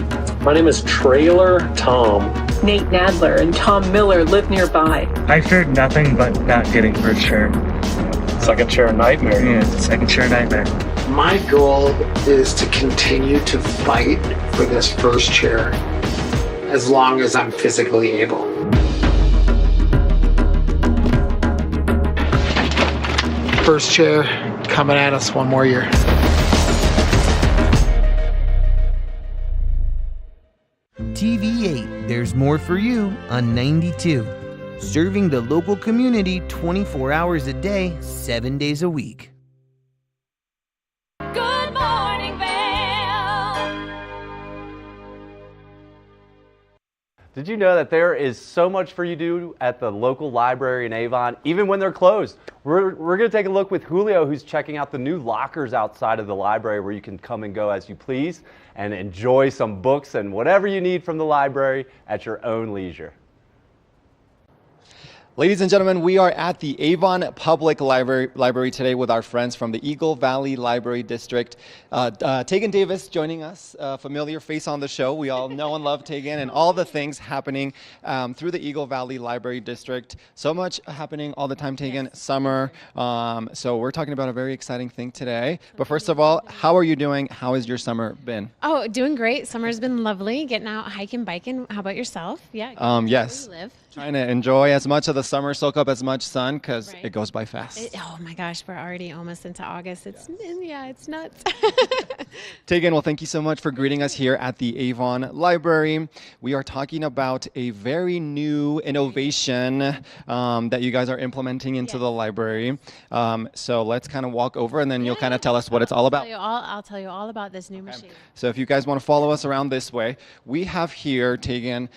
My name is Trailer Tom. Nate Nadler and Tom Miller live nearby. I feared nothing but not getting first chair. Second chair nightmare. Yeah, second chair nightmare. My goal is to continue to fight for this first chair as long as I'm physically able. First chair coming at us one more year. TV8, there's more for you on 92. Serving the local community 24 hours a day, 7 days a week. Good morning, Vail. Did you know that there is so much for you to do at the local library in Avon, even when they're closed? We're going to take a look with Julio, who's checking out the new lockers outside of the library where you can come and go as you please and enjoy some books and whatever you need from the library at your own leisure. Ladies and gentlemen, we are at the Avon Public Library today with our friends from the Eagle Valley Library District. Tegan Davis joining us, a familiar face on the show. We all know and love Tegan and all the things happening through the Eagle Valley Library District. So much happening all the time, Tegan. Yes. Summer. So we're talking about a very exciting thing today. But first of all, how are you doing? How has your summer been? Oh, doing great. Summer's been lovely. Getting out hiking, biking. How about yourself? Yeah. Yes. Where you live. Trying to enjoy as much of the summer, soak up as much sun, because it goes by fast. Oh my gosh, we're already almost into August. It's nuts. Tegan, well, thank you so much for greeting us here at the Avon Library. We are talking about a very new innovation that you guys are implementing into the library. So let's kind of walk over, and then you'll kind of tell us what it's all about. I'll tell you all about this new machine. So if you guys want to follow us around this way, we have here, Tegan,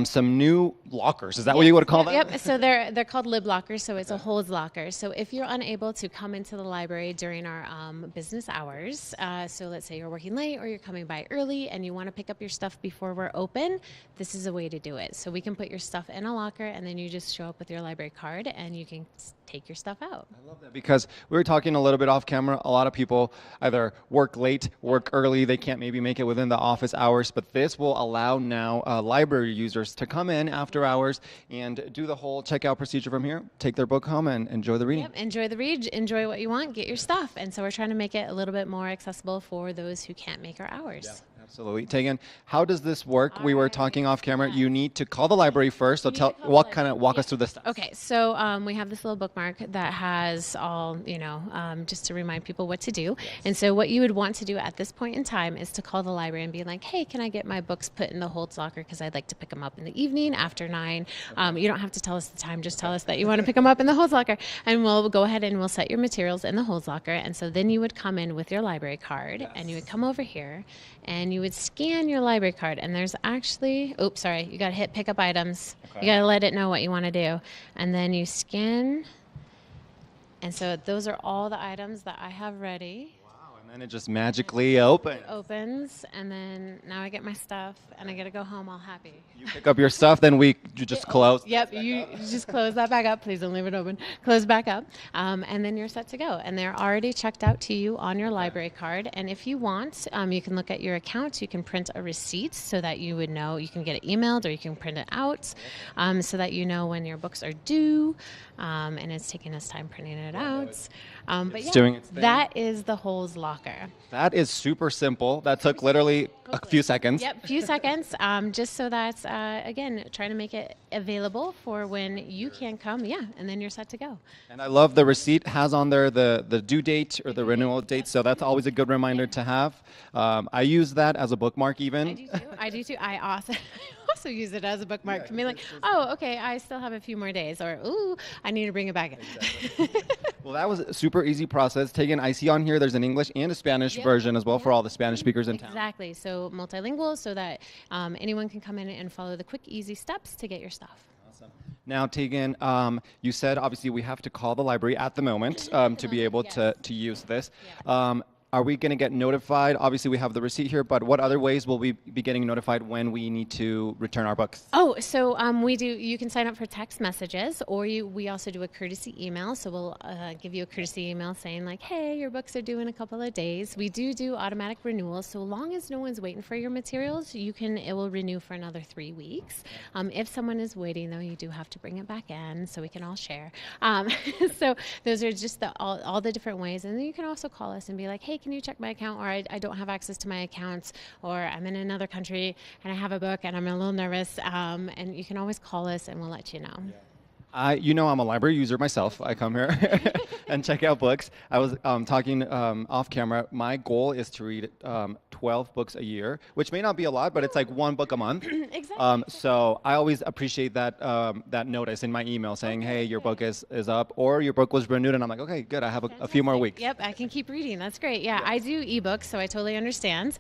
some new lockers. Is that what you would call them? Yep. So they're called lib lockers. So it's a holds locker. So if you're unable to come into the library during our business hours, so let's say you're working late or you're coming by early and you want to pick up your stuff before we're open, this is a way to do it. So we can put your stuff in a locker and then you just show up with your library card and you can take your stuff out. I love that because we were talking a little bit off camera. A lot of people either work late, work early. They can't maybe make it within the office hours, but this will allow now library users to come in after hours and do the whole checkout procedure from here, take their book home and enjoy the reading. Yep, enjoy the read, enjoy what you want, get your stuff. And so we're trying to make it a little bit more accessible for those who can't make our hours. Yeah. Absolutely. Tegan, how does this work? We were talking off camera. You need to call the library first. So walk us through the steps. Okay, so we have this little bookmark that has all, just to remind people what to do. Yes. And so what you would want to do at this point in time is to call the library and be like, hey, can I get my books put in the holds locker because I'd like to pick them up in the evening after 9. You don't have to tell us the time. Just tell us that you want to pick them up in the holds locker. And we'll go ahead and we'll set your materials in the holds locker. And so then you would come in with your library card and you would come over here and you would scan your library card, and there's actually, you got to hit pick up items. Okay. You got to let it know what you want to do. And then you scan, and so those are all the items that I have ready. And it just magically opens. And then now I get my stuff, and I get to go home all happy. You pick up your stuff, then you just close. Yep, you just close that back up. Please don't leave it open. Close back up, and then you're set to go. And they're already checked out to you on your library card. And if you want, you can look at your account. You can print a receipt so that you would know. You can get it emailed, or you can print it out, so that you know when your books are due. And it's taking us time printing it out. But yeah, that is the holds locker. That is super simple. That took literally a few seconds. Yep, a few seconds. Just so that's, again, trying to make it available for when you can come. Yeah, and then you're set to go. And I love the receipt has on there the due date or the renewal date. So that's always a good reminder to have. I use that as a bookmark even. I do too. I also use it as a bookmark. Yeah, to be like, oh, okay, I still have a few more days. Or, ooh, I need to bring it back. Exactly. Well, that was a super easy process. Tegan, I see on here there's an English and a Spanish version as well for all the Spanish speakers in town. Exactly. So multilingual so that anyone can come in and follow the quick, easy steps to get your stuff. Awesome. Now, Tegan, you said obviously we have to call the library at the moment to be able to use this. Yeah. are we going to get notified? Obviously, we have the receipt here, but what other ways will we be getting notified when we need to return our books? Oh, so we do. You can sign up for text messages, or we also do a courtesy email. So we'll give you a courtesy email saying like, "Hey, your books are due in a couple of days." We do automatic renewals, so long as no one's waiting for your materials, it will renew for another 3 weeks. If someone is waiting, though, you do have to bring it back in so we can all share. So those are just all the different ways, and then you can also call us and be like, "Hey, can you check my account?" Or I don't have access to my accounts, or I'm in another country and I have a book and I'm a little nervous. And you can always call us and we'll let you know. I'm a library user myself. I come here and check out books. I was talking off camera. My goal is to read 12 books a year, which may not be a lot, but it's like one book a month. Exactly. So I always appreciate that notice in my email saying, "Hey, your book is up," or "Your book was renewed," and I'm like, "Okay, good. I have a few more weeks." Yep, I can keep reading. That's great. Yeah, I do ebooks, so I totally understand.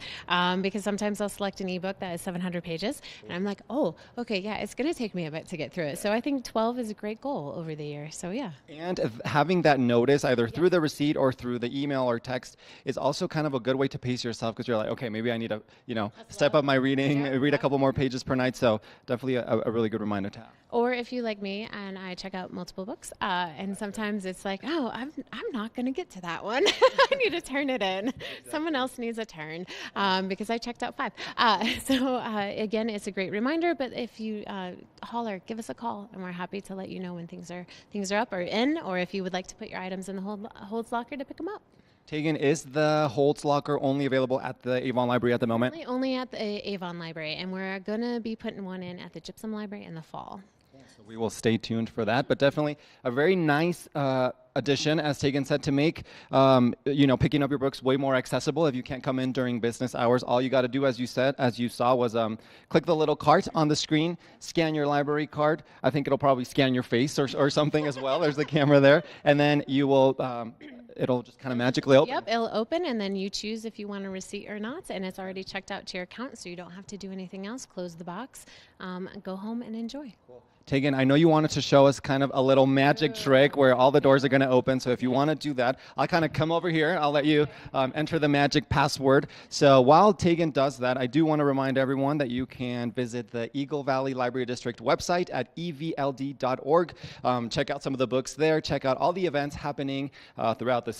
Because sometimes I'll select an ebook that is 700 pages, and I'm like, "Oh, okay, yeah, it's going to take me a bit to get through it." So I think 12 is a great goal over the year. So yeah. And having that notice either through the receipt or through the email or text is also kind of a good way to pace yourself, because you're like, okay, maybe I need to, step up my reading, read a couple more pages per night. So definitely a really good reminder to have. Or if you like me and I check out multiple books, and sometimes it's like, oh, I'm not going to get to that one. I need to turn it in. Exactly. Someone else needs a turn because I checked out 5. So again, it's a great reminder. But if you holler, give us a call, and we're happy to let you know when things are up or in, or if you would like to put your items in the holds locker to pick them up. Tegan, is the Holds Locker only available at the Avon Library at the moment? Only at the Avon Library, and we're going to be putting one in at the Gypsum Library in the fall. So we will stay tuned for that, but definitely a very nice addition, as Tegan said, to make picking up your books way more accessible. If you can't come in during business hours, all you got to do, as you saw, was click the little cart on the screen, scan your library card. I think it'll probably scan your face or something as well. There's the camera there, and then you will. It'll just kind of magically open. Yep, it'll open, and then you choose if you want a receipt or not, and it's already checked out to your account, so you don't have to do anything else. Close the box, go home and enjoy. Cool. Tegan, I know you wanted to show us kind of a little magic trick where all the doors are going to open. So if you want to do that, I'll kind of come over here. I'll let you enter the magic password. So while Tegan does that, I do want to remind everyone that you can visit the Eagle Valley Library District website at evld.org. Check out some of the books there. Check out all the events happening throughout the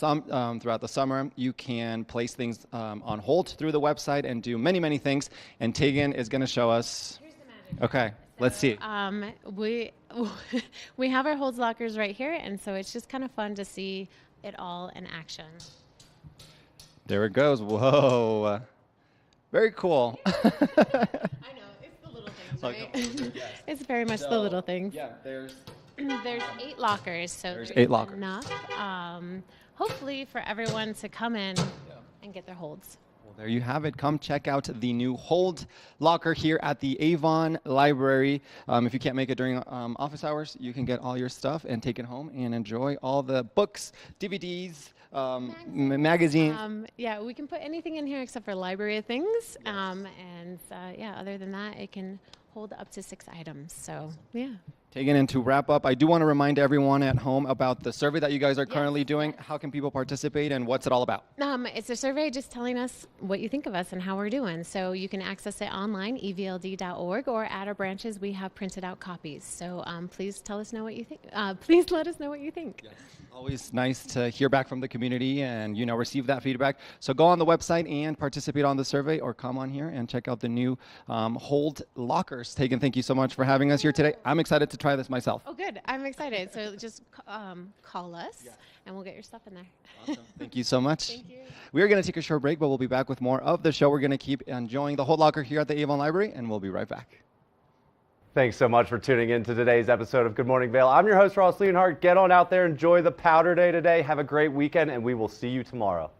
summer. You can place things on hold through the website and do many, many things. And Tegan is going to show us. Here's the magic. Okay. Let's see. We have our holds lockers right here, and so it's just kind of fun to see it all in action. There it goes. Whoa. Very cool. I know. It's the little things, right? Yes. It's very much the little things. Yeah, there's 8 lockers, so there's 8 lockers. Enough, hopefully for everyone to come in and get their holds. There you have it. Come check out the new Hold Locker here at the Avon Library. If you can't make it during office hours, you can get all your stuff and take it home and enjoy all the books, DVDs, magazines. Yeah, we can put anything in here except for library things. Other than that, it can hold up to 6 items. So, yeah. Tegan, and to wrap up, I do want to remind everyone at home about the survey that you guys are currently doing. How can people participate, and what's it all about? It's a survey just telling us what you think of us and how we're doing. So you can access it online, evld.org, or at our branches, we have printed out copies. So please tell us what you think. Please let us know what you think. Yes. Always nice to hear back from the community and, receive that feedback. So go on the website and participate on the survey, or come on here and check out the new Hold Lockers. Tegan, thank you so much for having us here today. I'm excited to try this myself. Oh, good. I'm excited. So just call us, and we'll get your stuff in there. Awesome. Thank you so much. Thank you. We're going to take a short break, but we'll be back with more of the show. We're going to keep enjoying the Hold Locker here at the Avon Library, and we'll be right back. Thanks so much for tuning in to today's episode of Good Morning Vail. I'm your host, Ross Leonhardt. Get on out there, enjoy the powder day today. Have a great weekend, and we will see you tomorrow.